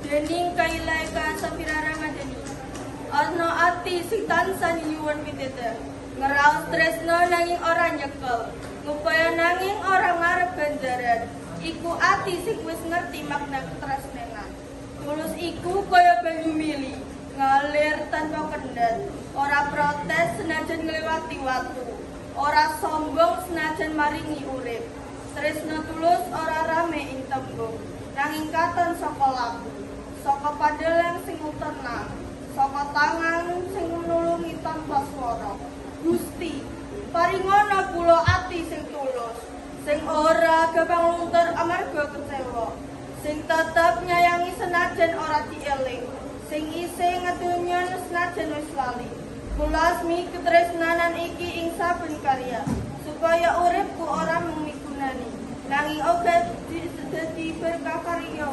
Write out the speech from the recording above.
Dening kailay ka sa pirarama deni. Ano ati sing tansah nyuwun pitete. Ngeraos tresno nanging ora nyekel. Ngupaya nanging ora ngarep ganjaran. Iku ati sing wis ngerti makna ketresnenan. Tulus iku kaya banyu mili, ngalir tanpa kendhat. Ora protes senajan ngliwati watu. Ora sombong senajan maringi urip. Tresno tulus ora rame ing tembung. Nanging katon saka laku. Saka padelan sing tenang. Saka tangan sing nulungi tanpa swara. Gusti, paringana kula ati sing tulus, sing ora gampang luntur amarga kecewa, sing tetep nyayangi senajan ora dieling, sing isih ngedunyan senajan wis lali. Kula asmi ketresnanan iki ing saben karya, supaya uripku ora mung migunani, nanging uga dadi berkah karya.